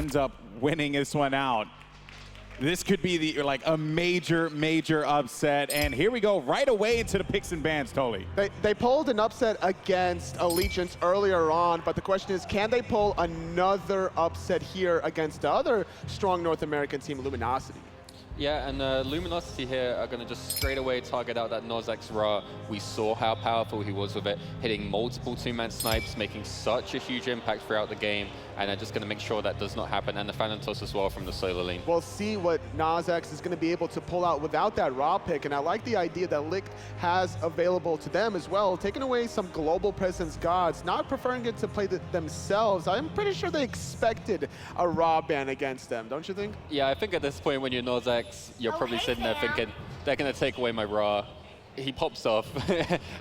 ends up winning this one out. This could be the a major upset, and here we go right away into the picks and bans, Toli. They pulled an upset against Allegiance earlier on, but the question is, can they pull another upset here against the other strong North American team, Luminosity? Yeah, and Luminosity here are going to just straight away target out that Nozex Ra. We saw how powerful he was with it, hitting multiple two-man snipes, making such a huge impact throughout the game, and they're just going to make sure that does not happen, and the Phantom Toss as well from the solo lane. We'll see what Nozex is going to be able to pull out without that Ra pick, and I like the idea that Licht has available to them as well, taking away some global presence gods, not preferring it to play themselves. I'm pretty sure they expected a Ra ban against them, don't you think? Yeah, I think at this point when you're Nozex, you're probably sitting there thinking, they're going to take away my Ra. He pops off,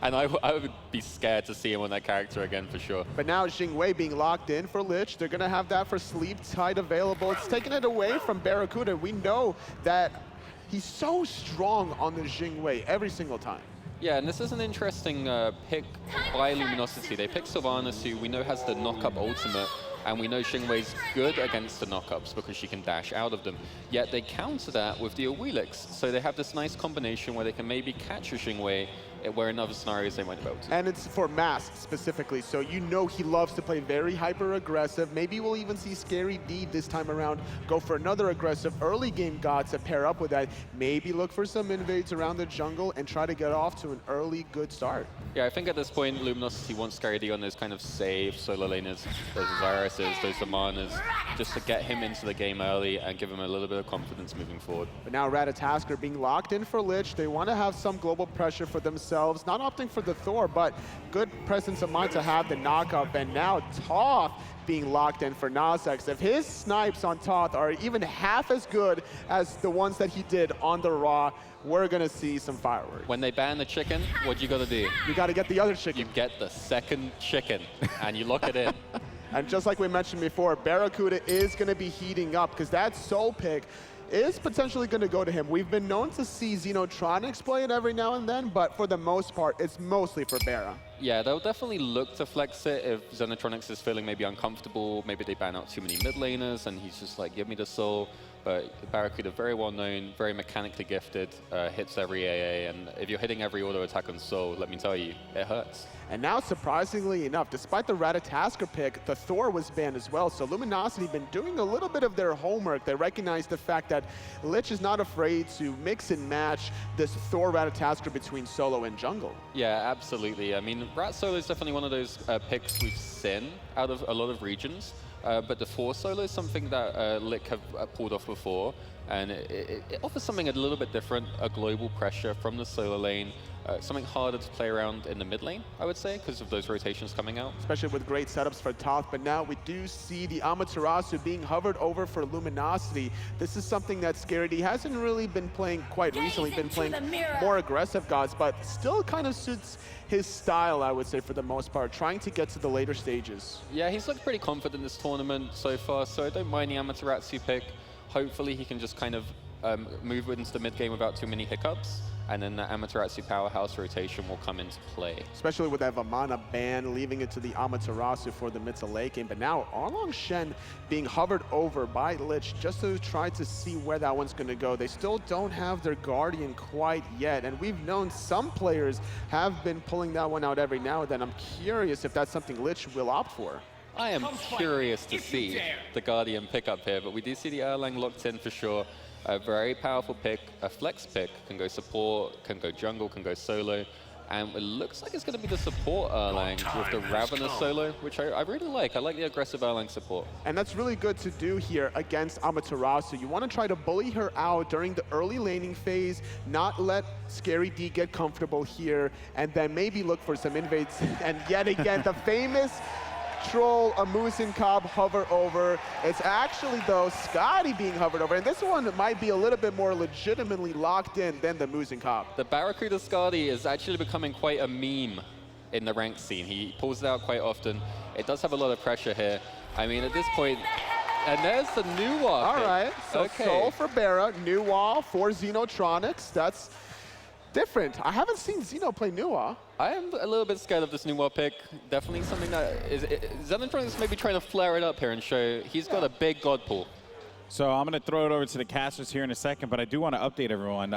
and I would be scared to see him on that character again for sure. But now Jingwei being locked in for Licht. They're going to have that for Sleep Tide available. It's taking it away from Barracuda. We know that he's so strong on the Jingwei every single time. Yeah, and this is an interesting pick by Luminosity. They picked Sylvanas, who we know has the knock-up ultimate, and we know Xingwei's good against the knockups because she can dash out of them. Yet they counter that with the Awilix, so they have this nice combination where they can maybe catch a Xingwei where in other scenarios they might be able to. And it's for Mask specifically, so you know he loves to play very hyper-aggressive. Maybe we'll even see Scary D this time around go for another aggressive early game god to pair up with that. Maybe look for some invades around the jungle and try to get off to an early good start. Yeah, I think at this point Luminosity wants Scary D on those kind of safe solo laners, those Osiris's, those Amanas, just to get him into the game early and give him a little bit of confidence moving forward. But now Ratatasker being locked in for Lich. They want to have some global pressure for themselves. Not opting for the Thor, but good presence of mind to have the knockup. And now Toth being locked in for Nozex. If his snipes on Toth are even half as good as the ones that he did on the Ra, we're going to see some fireworks. When they ban the chicken, what you got to do? You got to get the other chicken. You get the second chicken, and you lock it in. And just like we mentioned before, Barracuda is going to be heating up because that soul pick is potentially going to go to him. We've been known to see Xenotronics play it every now and then, but for the most part, it's mostly for Barra. Yeah, they'll definitely look to flex it if Xenotronics is feeling maybe uncomfortable. Maybe they ban out too many mid laners, and he's just like, give me the soul. But Barracuda, very well known, very mechanically gifted, hits every AA, and if you're hitting every auto attack on soul, let me tell you, it hurts. And now, surprisingly enough, despite the Ratatasker pick, the Thor was banned as well. So Luminosity been doing a little bit of their homework. They recognize the fact that Lich is not afraid to mix and match this Thor Ratatasker between solo and jungle. Yeah, absolutely. I mean, Rat solo is definitely one of those picks we've seen out of a lot of regions. But the 4 solo is something that Lick have pulled off before, and it offers something a little bit different, a global pressure from the solo lane, something harder to play around in the mid lane, I would say, because of those rotations coming out. Especially with great setups for Toth, but now we do see the Amaterasu being hovered over for Luminosity. This is something that Scary D hasn't really been playing quite recently, been playing more aggressive gods, but still kind of suits his style, I would say, for the most part, trying to get to the later stages. Yeah, he's looked pretty confident this tournament so far, so I don't mind the Amaterasu pick. Hopefully he can just kind of move into the mid game without too many hiccups, and then the Amaterasu powerhouse rotation will come into play. Especially with that Vamana ban, leaving it to the Amaterasu for the mid to late game. But now Arlong Shen being hovered over by Lich just to try to see where that one's going to go. They still don't have their Guardian quite yet, and we've known some players have been pulling that one out every now and then. I'm curious if that's something Lich will opt for. I am curious to see the Guardian pick up here, but we do see the Erlang locked in for sure. A very powerful pick, a flex pick, can go support, can go jungle, can go solo, and it looks like it's going to be the support Erlang with the Ravenous solo, which I really like. I like the aggressive Erlang support. And that's really good to do here against Amaterasu. You want to try to bully her out during the early laning phase, not let Scary D get comfortable here, and then maybe look for some invades. And yet again, the famous troll, a Musin Cobb hover over. It's actually, though, Scotty being hovered over. And this one might be a little bit more legitimately locked in than the Musin Cobb. The Barracuda Scotty is actually becoming quite a meme in the ranked scene. He pulls it out quite often. It does have a lot of pressure here. I mean, at this point, and there's the new wall. All right, so okay. Soul for Barra, new wall for Xenotronics. That's different. I haven't seen Xeno play Nua. I am a little bit scared of this new pick. Definitely something that is Xenotron is maybe trying to flare it up here and show he's got a big god pool. So I'm going to throw it over to the casters here in a second, but I do want to update everyone.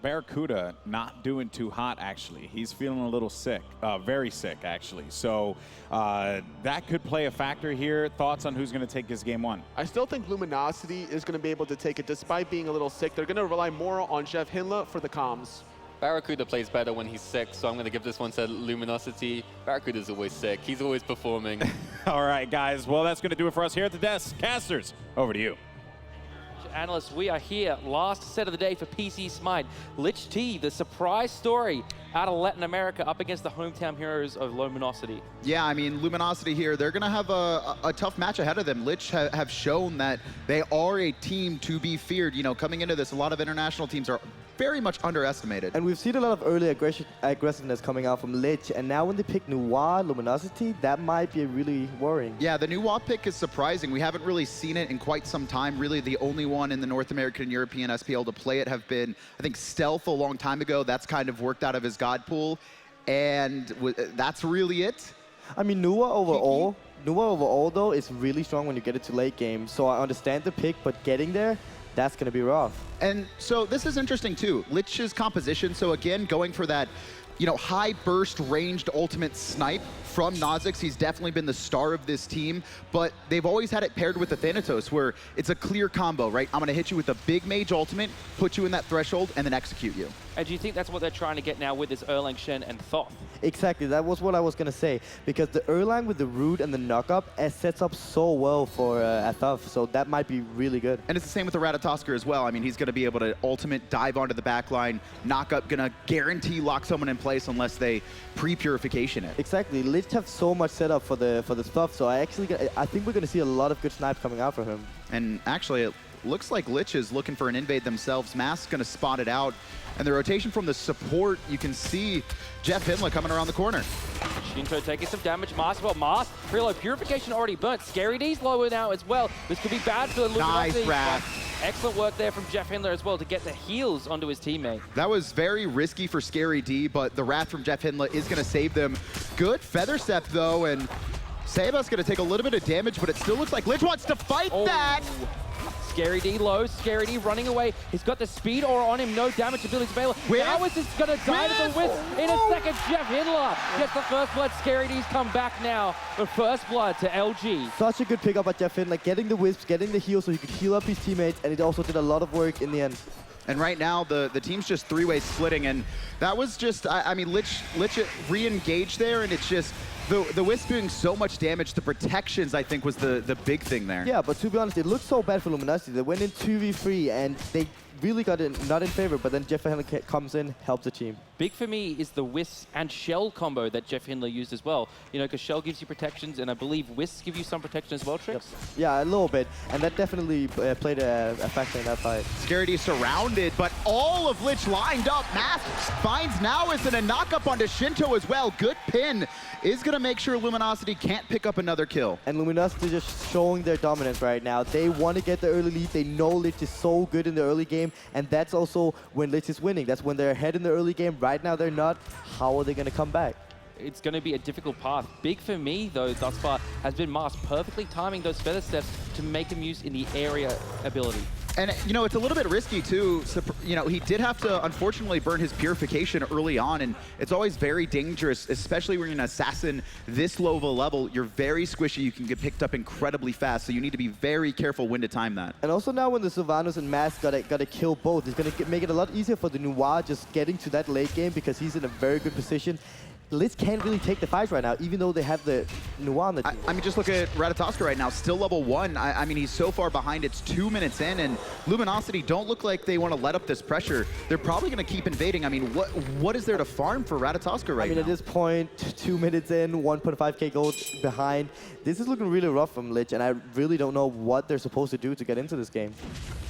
Barracuda not doing too hot, actually. He's feeling a little sick, very sick, actually. So that could play a factor here. Thoughts on who's going to take this game one? I still think Luminosity is going to be able to take it despite being a little sick. They're going to rely more on Jeff Hinla for the comms. Barracuda plays better when he's sick, so I'm going to give this one to Luminosity. Barracuda's always sick. He's always performing. All right, guys. Well, that's going to do it for us here at the desk. Casters, over to you. Analysts, we are here. Last set of the day for PC SMITE. Licht T, the surprise story out of Latin America up against the hometown heroes of Luminosity. Yeah, I mean, Luminosity here, they're going to have a tough match ahead of them. Licht have shown that they are a team to be feared. You know, coming into this, a lot of international teams are very much underestimated. And we've seen a lot of early aggressiveness coming out from Licht, and now when they pick Noir, Luminosity, that might be really worrying. Yeah, the Noir pick is surprising. We haven't really seen it in quite some time. Really, the only one in the North American and European SPL to play it have been, I think, Stealth a long time ago. That's kind of worked out of his god pool, and that's really it. I mean, Noir overall, though, is really strong when you get it to late game, so I understand the pick, but getting there, that's going to be rough. And so this is interesting too. Licht's composition, so again, going for that, you know, high burst ranged ultimate snipe from Kha'Zix. He's definitely been the star of this team, but they've always had it paired with the Thanatos where it's a clear combo, right? I'm gonna hit you with a big mage ultimate, put you in that threshold, and then execute you. And do you think that's what they're trying to get now with this Erlang Shen and Thoth? Exactly, that was what I was going to say. Because the Erlang with the root and the knock-up sets up so well for Thoth, so that might be really good. And it's the same with the Ratatosker as well. I mean, he's going to be able to ultimate dive onto the backline, knock-up, going to guarantee lock someone in place unless they pre-purification it. Exactly, Licht have so much set up for the stuff, so I think we're going to see a lot of good snipes coming out from him. And actually, it looks like Lich is looking for an invade themselves. Mask's going to spot it out. And the rotation from the support, you can see Jeff Hinla coming around the corner. Shinto taking some damage. Mars as well. Mars, reload. Purification already burnt. Scary D's lower now as well. This could be bad for Luminosity. Nice Wrath. Excellent work there from Jeff Hinla as well to get the heals onto his teammate. That was very risky for Scary D, but the Wrath from Jeff Hinla is going to save them. Good Feather Step, though, and Seba's going to take a little bit of damage, but it still looks like Lich wants to fight that! Scary D low, Scary D running away. He's got the speed aura on him, no damage ability available. Now is this going to die to the Wisp in a second. Jeff Hinla gets the first blood. Scary D's come back now. The first blood to LG. Such a good pickup by Jeff Hinla, getting the wisps, getting the heal so he could heal up his teammates, and it also did a lot of work in the end. And right now, the team's just three-way splitting, and that was just, I mean, Lich re-engaged there, and it's just, the Wisp doing so much damage, the protections, I think, was the big thing there. Yeah, but to be honest, it looked so bad for Luminosity. They went in 2v3, and they really got it not in favor, but then Jeff Hinla comes in, helps the team. Big for me is the Wisp and Shell combo that Jeff Hinla used as well. You know, because Shell gives you protections, and I believe Wisps give you some protection as well, Trix? Yep. Yeah, a little bit, and that definitely played a factor in that fight. Scary D surrounded, but all of Lich lined up. Mask finds now is in a knock-up onto Shinto as well. Good pin is going to make sure Luminosity can't pick up another kill. And Luminosity just showing their dominance right now. They want to get the early lead. They know Lich is so good in the early game, and that's also when Lich is winning. That's when they're ahead in the early game. Right now, they're not. How are they going to come back? It's going to be a difficult path. Big for me, though, thus far, has been Mars perfectly timing those feather steps to make them use in the area ability. And, you know, it's a little bit risky, too. So, you know, he did have to, unfortunately, burn his purification early on, and it's always very dangerous, especially when you're an assassin this low of a level. You're very squishy. You can get picked up incredibly fast, so you need to be very careful when to time that. And also now when the Sylvanas and Mask got to kill both, it's going to make it a lot easier for the Noir just getting to that late game because he's in a very good position. Liz can't really take the fight right now, even though they have the Noir on the team. I mean, just look at Ratatosker right now, still level 1. I mean, he's so far behind, it's 2 minutes in, and Luminosity don't look like they want to let up this pressure. They're probably going to keep invading. I mean, what is there to farm for Ratatosker right now? I mean, at this point, 2 minutes in, 1.5k gold behind. This is looking really rough from Lich, and I really don't know what they're supposed to do to get into this game.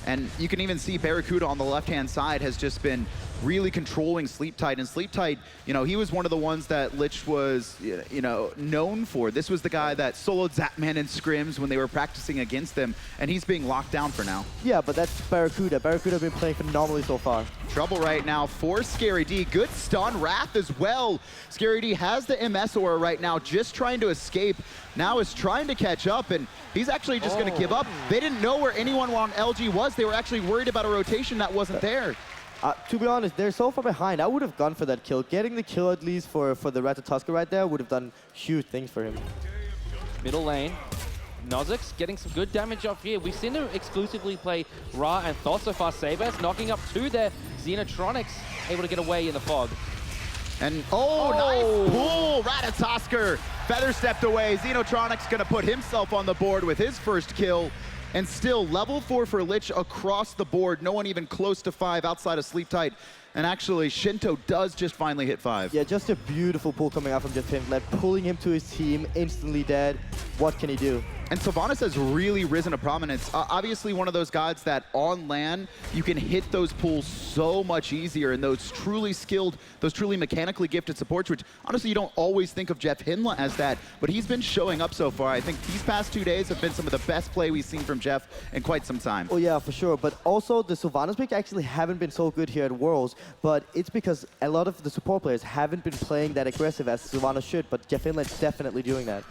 And you can even see Barracuda on the left-hand side has just been really controlling SMITE. And SMITE, you know, he was one of the ones that Licht was, you know, known for. This was the guy that soloed Zapman in scrims when they were practicing against them, and he's being locked down for now. Yeah, but that's Barracuda. Barracuda have been playing phenomenally so far. Trouble right now for Scary D. Good stun Wrath as well. Scary D has the MS aura right now, just trying to escape. Now is trying to catch up, and he's actually just going to give up. They didn't know where anyone on LG was. They were actually worried about a rotation that wasn't there. To be honest, they're so far behind. I would have gone for that kill. Getting the kill at least for the Ratatoskr right there would have done huge things for him. Middle lane. Nozzix getting some good damage off here. We've seen him exclusively play Ra and Thoth so far. Sabers knocking up 2 there. Xenotronics able to get away in the fog. And nice pull, Ratatoskr. Feather stepped away. Xenotronics gonna put himself on the board with his first kill. And still, level 4 for Licht across the board. No one even close to 5 outside of SMITE. And actually, Shinto does just finally hit 5. Yeah, just a beautiful pull coming out from just him, like pulling him to his team, instantly dead. What can he do? And Sylvanas has really risen to prominence. Obviously one of those guys that on LAN, you can hit those pulls so much easier, and those truly skilled, those truly mechanically gifted supports, which honestly you don't always think of Jeff Hinla as that, but he's been showing up so far. I think these past 2 days have been some of the best play we've seen from Jeff in quite some time. Oh yeah, for sure. But also the Sylvanas pick actually haven't been so good here at Worlds, but it's because a lot of the support players haven't been playing that aggressive as Sylvanas should, but Jeff Hinla is definitely doing that.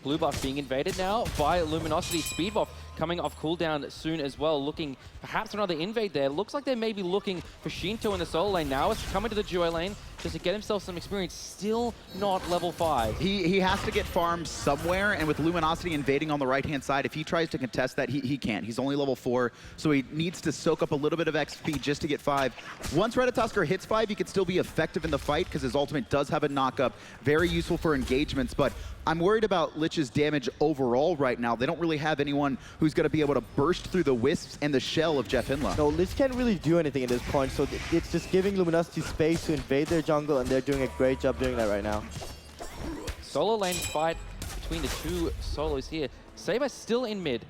Blue buff being invaded now by Luminosity. Speed buff coming off cooldown soon as well. Looking perhaps for another invade there. Looks like they may be looking for Shinto in the solo lane. Now it's coming to the duo lane just to get himself some experience. Still not level 5. He has to get farmed somewhere, and with Luminosity invading on the right-hand side, if he tries to contest that, he can't. He's only level 4, so he needs to soak up a little bit of XP just to get 5. Once Ratatoskr hits 5, he can still be effective in the fight because his ultimate does have a knock-up. Very useful for engagements, but I'm worried about Lich's damage overall right now. They don't really have anyone who's going to be able to burst through the wisps and the shell of Jeff Hinla. No, Lich can't really do anything at this point, so it's just giving Luminosity space to invade their jungle, and they're doing a great job doing that right now. Solo lane fight between the 2 solos here. Saber still in mid.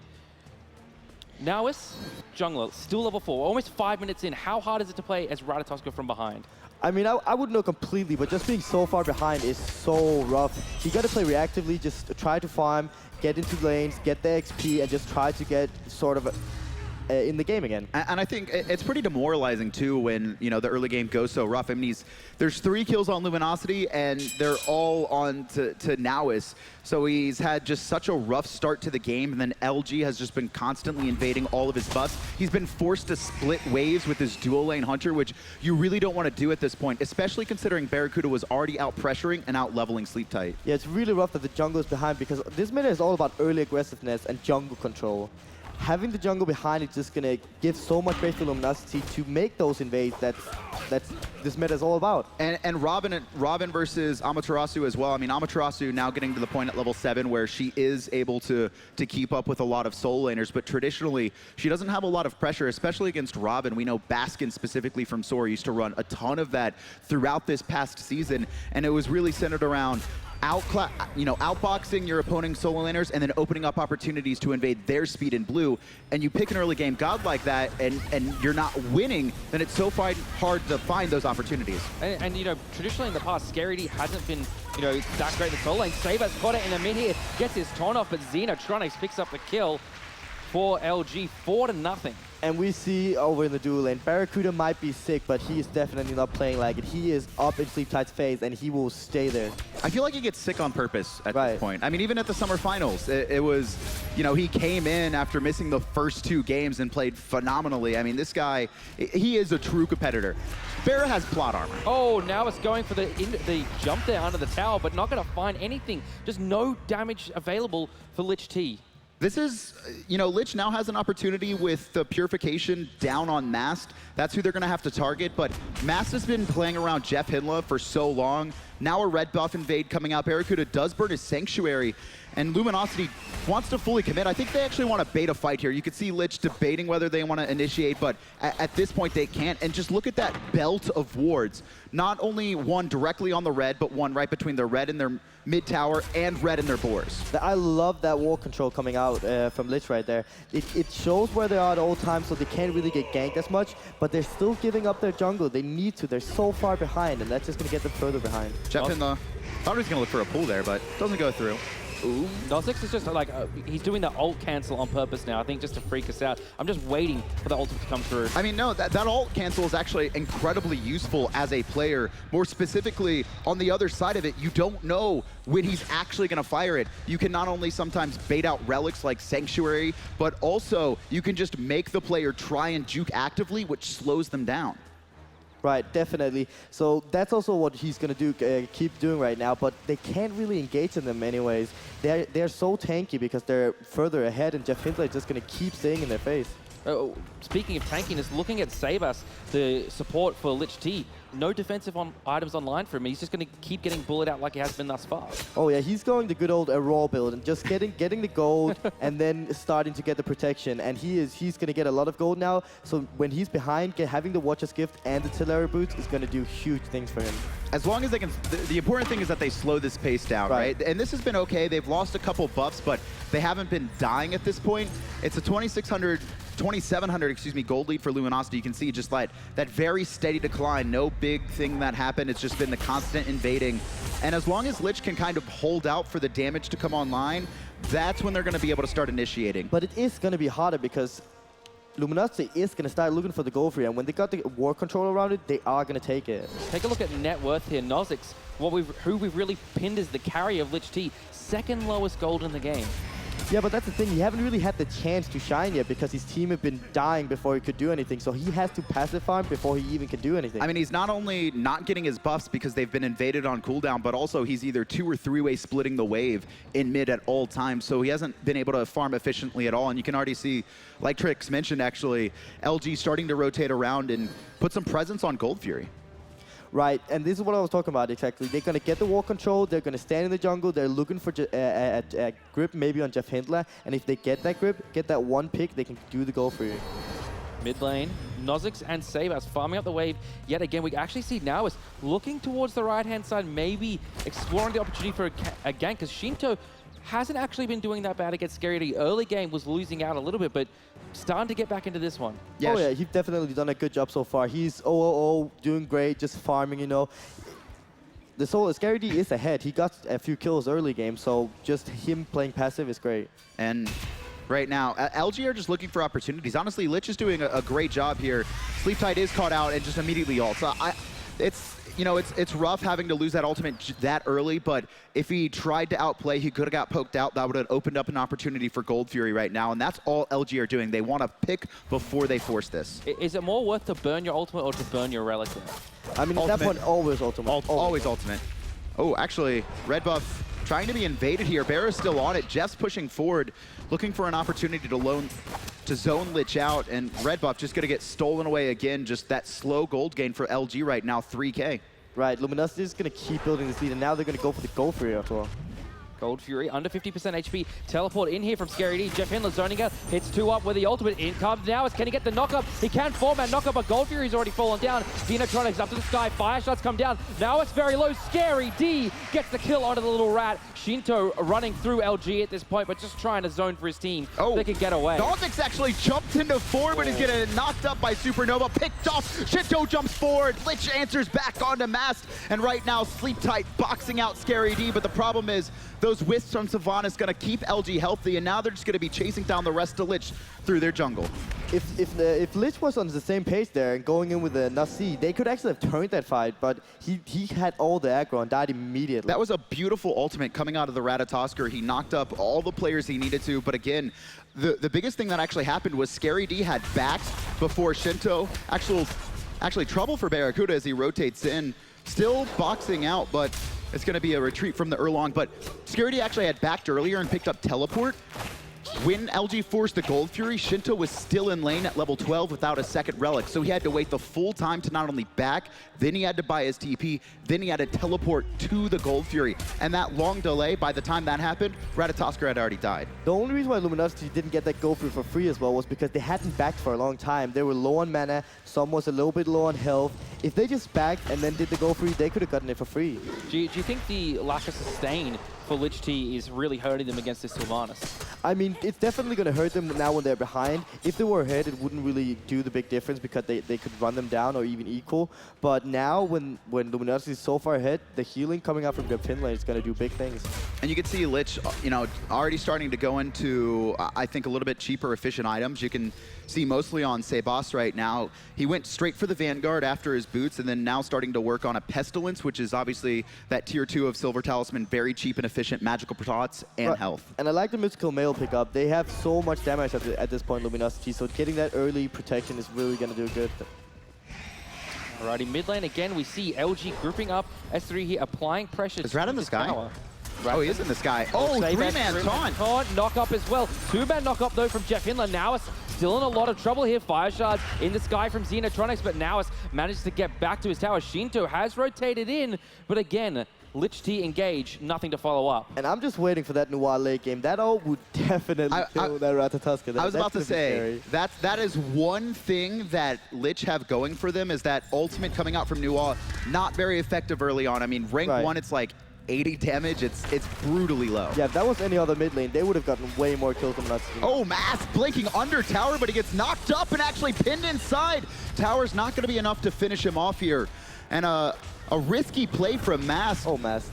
Nowis, jungler, still level 4, almost 5 minutes in. How hard is it to play as Ratatoskr from behind? I mean, I wouldn't know completely, but just being so far behind is so rough. You got to play reactively, just try to farm, get into lanes, get the XP, and just try to get sort of in the game again. And I think it's pretty demoralizing too when, you know, the early game goes so rough. I mean, there's 3 kills on Luminosity and they're all on to Nowis. So he's had just such a rough start to the game, and then LG has just been constantly invading all of his buffs. He's been forced to split waves with his dual lane Hunter, which you really don't want to do at this point, especially considering Barracuda was already out pressuring and out leveling SMITE. Yeah, it's really rough that the jungle is behind, because this meta is all about early aggressiveness and jungle control. Having the jungle behind is just going to give so much space for Luminosity to make those invades. That's this meta is all about. And Robin versus Amaterasu as well. I mean, Amaterasu now getting to the point at level 7 where she is able to keep up with a lot of solo laners, but traditionally she doesn't have a lot of pressure, especially against Robin. We know Baskin specifically from Soar used to run a ton of that throughout this past season, and it was really centered around outboxing your opponent's solo laners and then opening up opportunities to invade their speed in blue. And you pick an early game god like that and you're not winning, then it's so hard to find those opportunities. And you know, traditionally in the past, Scary D hasn't been, you know, that great in the solo lane. Saber's got it in the mid here, gets his taunt off, but Xenotronics picks up the kill for LG, 4-0. And we see over in the dual lane, Barracuda might be sick, but he is definitely not playing like it. He is up in SMITE's phase, and he will stay there. I feel like he gets sick on purpose at this point. I mean, even at the summer finals, it was, you know, he came in after missing the first 2 games and played phenomenally. I mean, this guy, he is a true competitor. Barra has plot armor. Oh, now it's going for the jump there under the tower, but not going to find anything. Just no damage available for Lich T. This is, you know, Lich now has an opportunity with the Purification down on Mast. That's who they're going to have to target, but Mast has been playing around Jeff Hinla for so long. Now a red buff invade coming out. Barracuda does burn his Sanctuary, and Luminosity wants to fully commit. I think they actually want to bait a fight here. You could see Licht debating whether they want to initiate, but at this point they can't. And just look at that belt of wards. Not only one directly on the red, but one right between their red and their mid tower and red in their boars. I love that wall control coming out from Licht right there. It shows where they are at all times, so they can't really get ganked as much, but they're still giving up their jungle. They need to. They're so far behind, and that's just going to get them further behind. Jeff in the... thought he was going to look for a pull there, but doesn't go through. Ooh. Nozzix is just like, he's doing the ult cancel on purpose now, I think just to freak us out. I'm just waiting for the ultimate to come through. I mean, no, that ult cancel is actually incredibly useful as a player. More specifically, on the other side of it, you don't know when he's actually going to fire it. You can not only sometimes bait out relics like Sanctuary, but also you can just make the player try and juke actively, which slows them down. Right, definitely. So that's also what he's going to do, keep doing right now, but they can't really engage in them anyways. They're so tanky because they're further ahead, and Jeff Hindler is just going to keep staying in their face. Speaking of tankiness, looking at Sabas, the support for Lich T, no defensive items online for him. He's just going to keep getting bullied out like he has been thus far. Oh yeah, he's going the good old raw build and just getting the gold and then starting to get the protection. And he's going to get a lot of gold now. So when he's behind, having the Watcher's Gift and the Tillary Boots is going to do huge things for him. As long as they can, the important thing is that they slow this pace down, right? And this has been okay. They've lost a couple buffs, but they haven't been dying at this point. It's a 2,700, excuse me, gold lead for Luminosity. You can see just like that very steady decline. No big thing that happened. It's just been the constant invading. And as long as Lich can kind of hold out for the damage to come online, that's when they're going to be able to start initiating. But it is going to be harder because Luminosity is going to start looking for the gold free, and when they got the war control around it, they are going to take it. Take a look at net worth here. Nozzix, who we've really pinned as the carrier of Lich T, second lowest gold in the game. Yeah, but that's the thing. He haven't really had the chance to shine yet because his team have been dying before he could do anything. So he has to passive farm before he even can do anything. I mean, he's not only not getting his buffs because they've been invaded on cooldown, but also he's either 2- or 3-way splitting the wave in mid at all times. So he hasn't been able to farm efficiently at all. And you can already see, like Trix mentioned, actually, LG starting to rotate around and put some presence on Gold Fury. Right, and this is what I was talking about exactly. They're going to get the wall control, they're going to stand in the jungle, they're looking for a grip maybe on Jeff Hindler, and if they get that grip, get that one pick, they can do the goal for you. Mid lane, Nozzix and Sabas farming up the wave yet again. We actually see now is looking towards the right-hand side, maybe exploring the opportunity for a gank, because Shinto hasn't actually been doing that bad against Scary D. Early game was losing out a little bit, but starting to get back into this one. Yeah, oh yeah, he's definitely done a good job so far. He's 0-0, doing great, just farming, you know. The Scary D is ahead. He got a few kills early game, so just him playing passive is great. And right now, LG are just looking for opportunities. Honestly, Lich is doing a great job here. Sleep Tide is caught out and just immediately ults. It's rough having to lose that ultimate that early, but if he tried to outplay, he could have got poked out. That would have opened up an opportunity for Gold Fury right now, and that's all LG are doing. They want to pick before they force this. Is it more worth to burn your ultimate or to burn your relic? I mean, at that point, always ultimate. Always ultimate. Oh, actually, red buff trying to be invaded here. Bear's still on it. Jeff's pushing forward, looking for an opportunity to zone Lich out, and red buff just going to get stolen away again. Just that slow gold gain for LG right now, 3K. Right, Luminosity is going to keep building this lead, and now they're going to go for the gold for you as well. Gold Fury under 50% HP. Teleport in here from Scary D. Jeff Hindler zoning out. Hits 2 up with the ultimate. In comes now. Can he get the knock-up? He can form that knock-up, but Gold Fury's already fallen down. Xenotronics up to the sky. Fire shots come down. Now it's very low. Scary D gets the kill onto the little rat. Shinto running through LG at this point, but just trying to zone for his team. Oh, they can get away. Nozzix actually jumped into forward, but he's getting knocked up by Supernova. Picked off. Shinto jumps forward. Lich answers back onto Mast. And right now, Sleep Tight boxing out Scary D, but the problem is those wisps from Savannah is going to keep LG healthy, and now they're just going to be chasing down the rest of Lich through their jungle. If Lich was on the same pace there and going in with the Nasi, they could actually have turned that fight, but he had all the aggro and died immediately. That was a beautiful ultimate coming out of the Ratatosker. He knocked up all the players he needed to, but again, the biggest thing that actually happened was Scary D had backed before Shinto. Actually trouble for Barracuda as he rotates in. Still boxing out, but it's going to be a retreat from the Erlong, but Scary D actually had backed earlier and picked up Teleport. When LG forced the Gold Fury, Shinto was still in lane at level 12 without a second relic, so he had to wait the full time to not only back, then he had to buy his TP, then he had to teleport to the Gold Fury. And that long delay, by the time that happened, Ratatoskr had already died. The only reason why Luminosity didn't get that Gold Fury for free as well was because they hadn't backed for a long time. They were low on mana, some was a little bit low on health. If they just backed and then did the Gold Fury, they could have gotten it for free. Do you think the lack of sustain for Lich T is really hurting them against this Sylvanas? I mean, it's definitely going to hurt them now when they're behind. If they were ahead, it wouldn't really do the big difference because they could run them down or even equal. But now, when Luminosity is so far ahead, the healing coming out from their pin lane is going to do big things. And you can see Lich, you know, already starting to go into, I think, a little bit cheaper, efficient items. You can see mostly on Sebas right now. He went straight for the Vanguard after his boots, and then now starting to work on a Pestilence, which is obviously that tier 2 of Silver Talisman, very cheap and efficient magical pots and health. And I like the Mystical Mail pickup. They have so much damage at this point, Luminosity, so getting that early protection is really going to do good. Alrighty, mid lane again, we see LG grouping up S3 here, applying pressure. Is Rat in the sky? Tower. Oh, he is in the sky. Oh, three-man taunt. Knock up as well. Two-man knock up though from Jeff Hindler. Now it's still in a lot of trouble here. Fire shards in the sky from Xenotronics, but now it's managed to get back to his tower. Shinto has rotated in, but again, Lich T engage, nothing to follow up. And I'm just waiting for that Noir late game. That ult would definitely kill that Ratatoskr. I was about to say, that is one thing that Lich have going for them, is that ultimate coming out from Noir, not very effective early on. I mean, rank 1, it's like 80 damage, it's brutally low. Yeah, if that was any other mid lane, they would have gotten way more kills than us. Oh, Mask blinking under tower, but he gets knocked up and actually pinned inside. Tower's not going to be enough to finish him off here. And a risky play from Mask. Oh, Mask.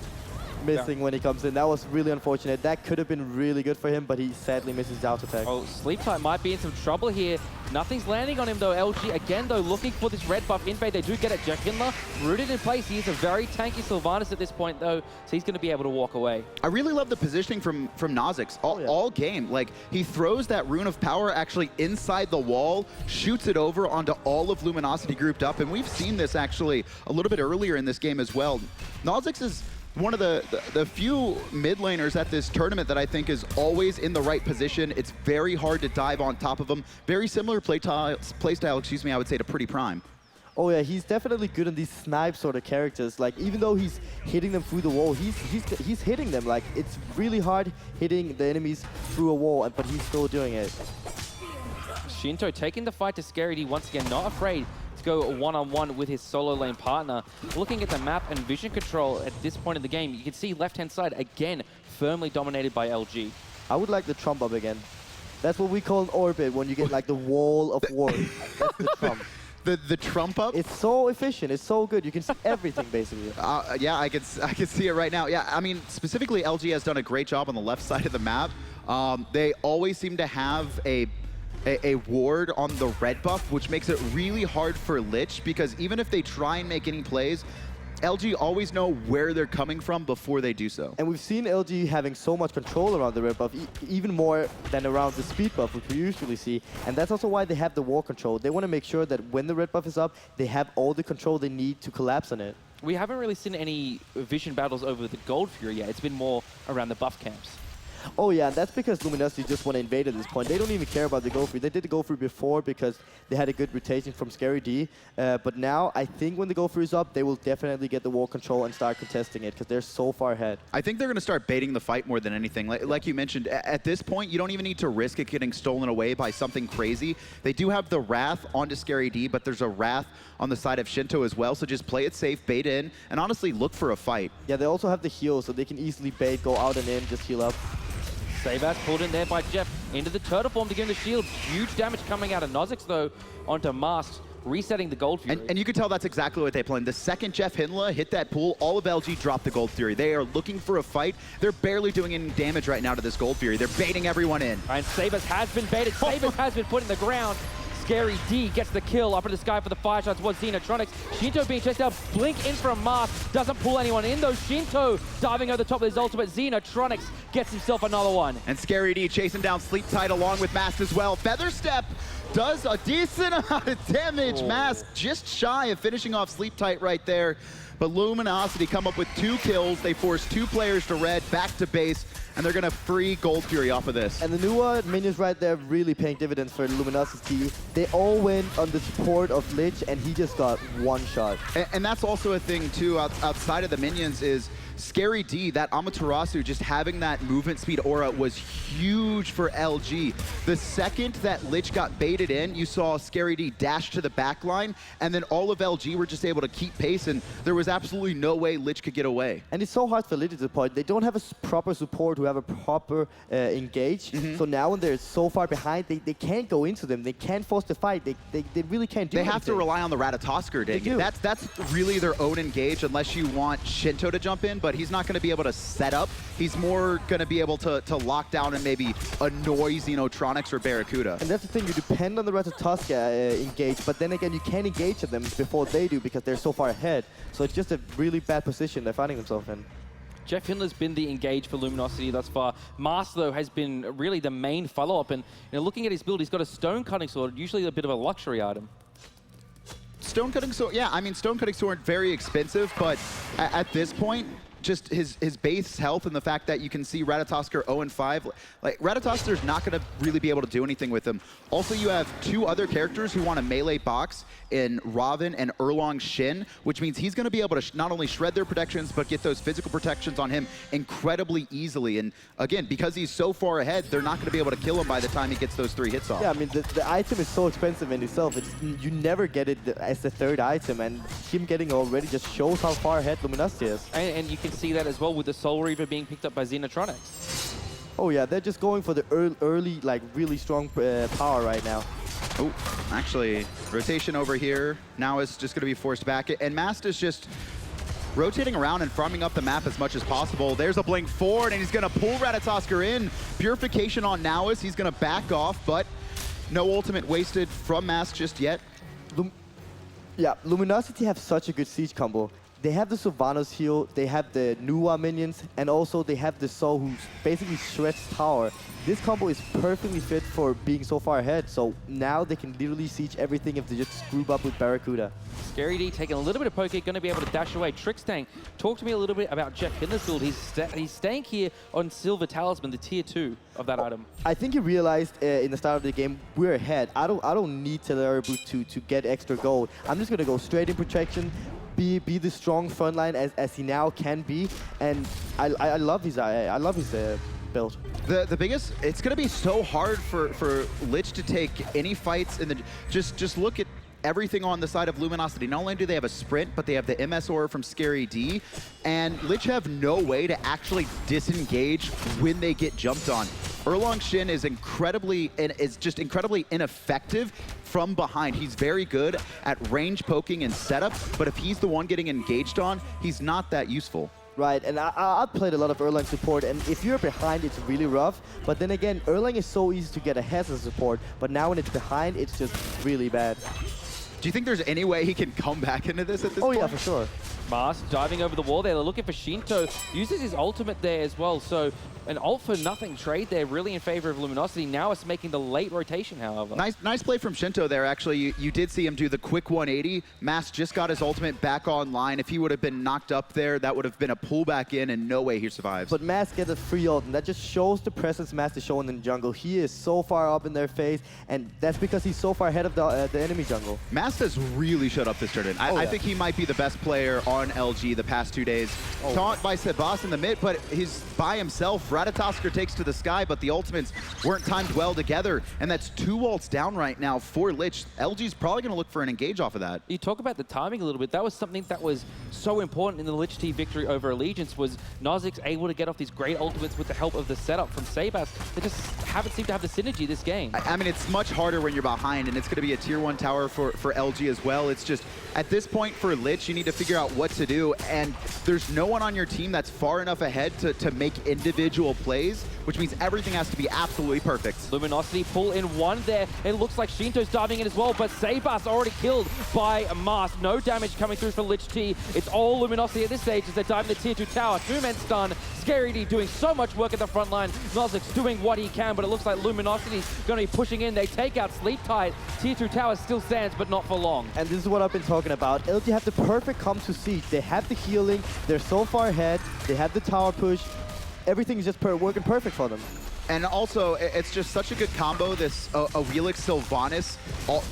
Missing when he comes in. That was really unfortunate. That could have been really good for him, but he sadly misses the auto attack. Oh, Sleep Tight might be in some trouble here. Nothing's landing on him though. LG again though looking for this red buff invade. They do get it. Jeff Hindler rooted in place. He is a very tanky Sylvanas at this point though, so he's going to be able to walk away. I really love the positioning from Kha'Zix all game. Like, he throws that Rune of Power actually inside the wall, shoots it over onto all of Luminosity grouped up, and we've seen this actually a little bit earlier in this game as well. Kha'Zix is one of the few mid laners at this tournament that I think is always in the right position. It's very hard to dive on top of him. Very similar playstyle, excuse me, I would say, to Pretty Prime. Oh yeah, he's definitely good in these snipe sort of characters. Like, even though he's hitting them through the wall, he's hitting them. Like, it's really hard hitting the enemies through a wall, but he's still doing it. Shinto taking the fight to Scary D once again, not afraid to go one-on-one with his solo lane partner. Looking at the map and vision control at this point in the game, you can see left-hand side again firmly dominated by LG. I would like the Trump up again. That's what we call an orbit when you get like the wall of war. That's the Trump. The Trump up? It's so efficient. It's so good. You can see everything basically. Yeah, I can see it right now. Yeah, I mean, specifically LG has done a great job on the left side of the map. They always seem to have a ward on the red buff, which makes it really hard for Lich, because even if they try and make any plays, LG always know where they're coming from before they do so. And we've seen LG having so much control around the red buff, even more than around the speed buff, which we usually see. And that's also why they have the wall control. They want to make sure that when the red buff is up, they have all the control they need to collapse on it. We haven't really seen any vision battles over the Gold Fury yet. It's been more around the buff camps. Oh yeah, and that's because Luminosity just want to invade at this point. They don't even care about the go through. They did the go through before because they had a good rotation from Scary D. But now, I think when the go through is up, they will definitely get the wall control and start contesting it because they're so far ahead. I think they're going to start baiting the fight more than anything. Like you mentioned, at this point, you don't even need to risk it getting stolen away by something crazy. They do have the Wrath onto Scary D, but there's a Wrath on the side of Shinto as well. So just play it safe, bait in, and honestly look for a fight. Yeah, they also have the heal, so they can easily bait, go out and in, just heal up. Sabas pulled in there by Jeff into the turtle form to give him the shield. Huge damage coming out of Kha'Zix though onto Mast, resetting the Gold Fury. And you can tell that's exactly what they planned. The second Jeff Hindler hit that pool, all of LG dropped the Gold Fury. They are looking for a fight. They're barely doing any damage right now to this Gold Fury. They're baiting everyone in. And Sabas has been baited. Sabas has been put in the ground. Scary D gets the kill up in the sky for the fire shot towards Xenotronics. Shinto being chased out. Blink in from Mars. Doesn't pull anyone in though. Shinto diving over the top of his ultimate. Xenotronics gets himself another one. And Scary D chasing down Sleep Tight along with Mask as well. Feather Step does a decent amount of damage. Mask just shy of finishing off Sleep Tight right there. But Luminosity come up with 2 kills. They force 2 players to red, back to base, and they're going to free Gold Fury off of this. And the newer minions right there really paying dividends for Luminosity. They all went on the support of Licht, and he just got 1 shot. And that's also a thing, too, outside of the minions is Scary D, that Amaterasu, just having that movement speed aura was huge for LG. The second that Licht got baited in, you saw Scary D dash to the back line, and then all of LG were just able to keep pace, and there was absolutely no way Licht could get away. And it's so hard for Licht to point. They don't have a proper support who have a proper engage. So now when they're so far behind, they can't go into them. They can't force the fight. They really can't do anything. They have to rely on the Ratatosker, They do. That's really their own engage unless you want Shinto to jump in, but he's not going to be able to set up. He's more going to be able to lock down and maybe annoy Xenotronics or Barracuda. And that's the thing, you depend on the Ratatoska engage, but then again, you can't engage them before they do because they're so far ahead. So it's just a really bad position they're finding themselves in. Jeff Hindler's been the engage for Luminosity thus far. Mars, though, has been really the main follow-up. And looking at his build, he's got a stone cutting sword, usually a bit of a luxury item. Stone cutting sword, yeah, I mean, stone cutting sword, very expensive, but at this point, just his base health and the fact that you can see Ratatosker 0-5, like Ratatosker's not going to really be able to do anything with him. Also, you have 2 other characters who want to melee box in Robin and Erlong Shin, which means he's going to be able to not only shred their protections, but get those physical protections on him incredibly easily. And again, because he's so far ahead, they're not going to be able to kill him by the time he gets those 3 hits off. Yeah, I mean, the item is so expensive in itself. You never get it as the 3rd item, and him getting already just shows how far ahead Luminosity is. And you can see that as well with the Soul Reaver being picked up by Xenotronics. Oh yeah, they're just going for the early like, really strong power right now. Oh, actually, rotation over here. Now it's just going to be forced back. And Mast is just rotating around and farming up the map as much as possible. There's a blink forward, and he's going to pull Ratatosker in. Purification on Nowis. He's going to back off, but no ultimate wasted from Mask just yet. Yeah, Luminosity have such a good siege combo. They have the Sylvanas heal, they have the Nuwa minions, and also they have the Soul who basically shreds tower. This combo is perfectly fit for being so far ahead, so now they can literally siege everything if they just group up with Barracuda. Scary D taking a little bit of poke, going to be able to dash away. Trickstang, talk to me a little bit about Jeff Hindler's build. He's staying here on Silver Talisman, the tier 2 of that item. I think he realized in the start of the game, we're ahead. I don't need Teleria Boot to get extra gold. I'm just going to go straight in protection, be the strong frontline as he now can be, and I love his build. The biggest, it's going to be so hard for Licht to take any fights in the, just look at everything on the side of Luminosity. Not only do they have a sprint, but they have the MS aura from Scary D, and Licht have no way to actually disengage when they get jumped on. Erlong Shin is incredibly ineffective from behind. He's very good at range poking and setup, but if he's the one getting engaged on, he's not that useful. Right, and I've played a lot of Erlang support, and if you're behind, it's really rough. But then again, Erlang is so easy to get ahead as a support, but now when it's behind, it's just really bad. Do you think there's any way he can come back into this at this point? Oh yeah, for sure. Mars diving over the wall there. They're looking for Shinto. Uses his ultimate there as well. So an ult for nothing trade there, really in favor of Luminosity. Now it's making the late rotation, however. Nice play from Shinto there, actually. You did see him do the quick 180. Mask just got his ultimate back online. If he would have been knocked up there, that would have been a pullback in, and no way he survives. But Mask gets a free ult, and that just shows the presence Mask is showing in the jungle. He is so far up in their face, and that's because he's so far ahead of the enemy jungle. Mask has really shut up this tournament. I think he might be the best player on LG the past 2 days. Taunt by Sebas in the mid, but he's by himself. Ratatosker takes to the sky, but the ultimates weren't timed well together, and that's 2 ults down right now for Licht. LG's probably going to look for an engage off of that. You talk about the timing a little bit. That was something that was so important in the Licht team victory over Allegiance, was Nozix able to get off these great ultimates with the help of the setup from Sebas. They just haven't seemed to have the synergy this game. I mean, it's much harder when you're behind, and it's going to be a tier 1 tower for LG as well. It's just, at this point for Licht, you need to figure out what to do, and there's no one on your team that's far enough ahead to make individual individual plays, which means everything has to be absolutely perfect. Luminosity pull in one there. It looks like Shinto's diving in as well, but Sabas already killed by Mast. No damage coming through for Lich T. It's all Luminosity at this stage as they're diving the tier 2 tower. 2-men stun. Scary D doing so much work at the front line. Nozik's doing what he can, but it looks like Luminosity's going to be pushing in. They take out Sleep Tide. Tier 2 tower still stands, but not for long. And this is what I've been talking about. LG have the perfect come to siege. They have the healing. They're so far ahead. They have the tower push. Everything is just working perfect for them. And also, it's just such a good combo, this Awilix Sylvanas.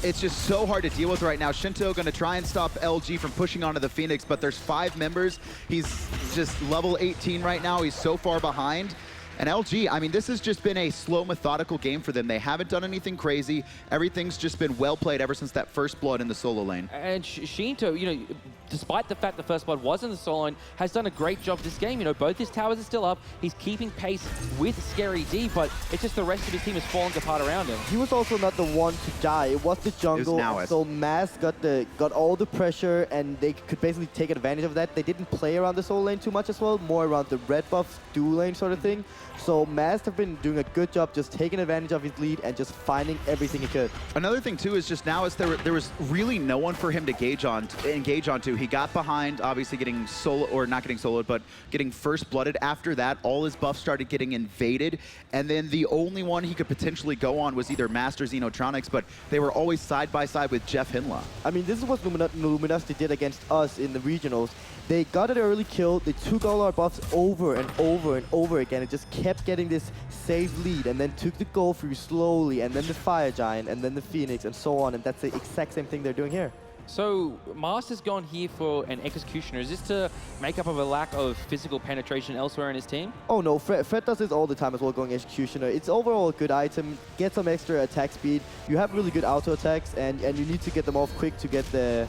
It's just so hard to deal with right now. Shinto going to try and stop LG from pushing onto the Phoenix, but there's 5 members. He's just level 18 right now. He's so far behind. And LG, I mean, this has just been a slow, methodical game for them. They haven't done anything crazy. Everything's just been well played ever since that first blood in the solo lane. And Shinto, you know, despite the fact the first blood was in the solo lane, has done a great job this game. You know, both his towers are still up. He's keeping pace with Scary D, but it's just the rest of his team is falling apart around him. He was also not the one to die. It was the jungle. So Mass got all the pressure, and they could basically take advantage of that. They didn't play around the solo lane too much as well, more around the red buff dual lane sort of thing. So Mast have been doing a good job just taking advantage of his lead and just finding everything he could. Another thing too is just now is there was really no one for him to engage onto. He got behind, obviously getting solo, or not getting soloed, but getting first blooded. After that, all his buffs started getting invaded, and then the only one he could potentially go on was either Master Xenotronics, but they were always side by side with Jeff Hinla. I mean, this is what Luminosity did against us in the regionals. They got an early kill, they took all our buffs over and over and over again, and just kept getting this safe lead, and then took the goal through slowly, and then the Fire Giant, and then the Phoenix, and so on, and that's the exact same thing they're doing here. So Master's gone here for an Executioner. Is this to make up of a lack of physical penetration elsewhere in his team? Oh no, Fred does this all the time as well, going Executioner. It's overall a good item, get some extra attack speed, you have really good auto attacks, and you need to get them off quick to get the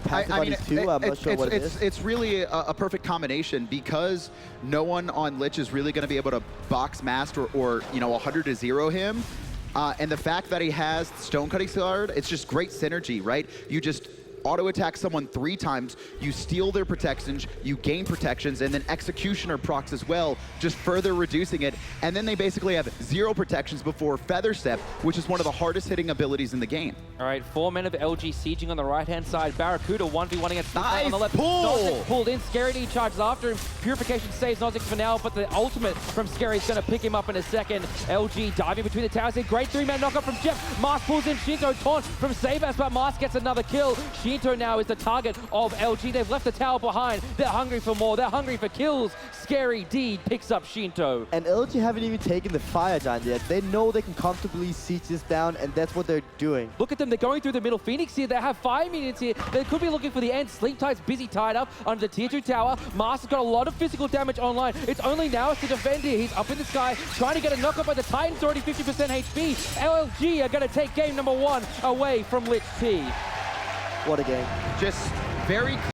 passive on these two. I'm not sure what it is. It's really a perfect combination because no one on Lich is really going to be able to box Master or you know, 100-0 him. And the fact that he has Stone Cutting Guard, it's just great synergy, right? You just auto attack someone 3 times, you steal their protections, you gain protections, and then Executioner procs as well, just further reducing it. And then they basically have 0 protections before Feather Step, which is one of the hardest hitting abilities in the game. All right, 4 men of LG sieging on the right-hand side. Barracuda 1v1 against nice on the left. pull! Nozick pulled in. Scary D charges after him. Purification saves Nozick for now, but the ultimate from Scary is going to pick him up in a second. LG diving between the towers. A great 3-man knockup from Jeff. Mast pulls in Shinto, taunt from Sabas, but Mast gets another kill. Shinto now is the target of LG. They've left the tower behind. They're hungry for more. They're hungry for kills. Scary D picks up Shinto. And LG haven't even taken the Fire Giant yet. They know they can comfortably siege this down, and that's what they're doing. Look at them. They're going through the middle. Phoenix here. They have 5 minions here. They could be looking for the end. Sleep Tide's busy tied up under the tier 2 tower. Master's got a lot of physical damage online. It's only now to defend here. He's up in the sky trying to get a knockup, but the Titan's already 50% HP. LG are going to take game number 1 away from Lich T. What a game. Just very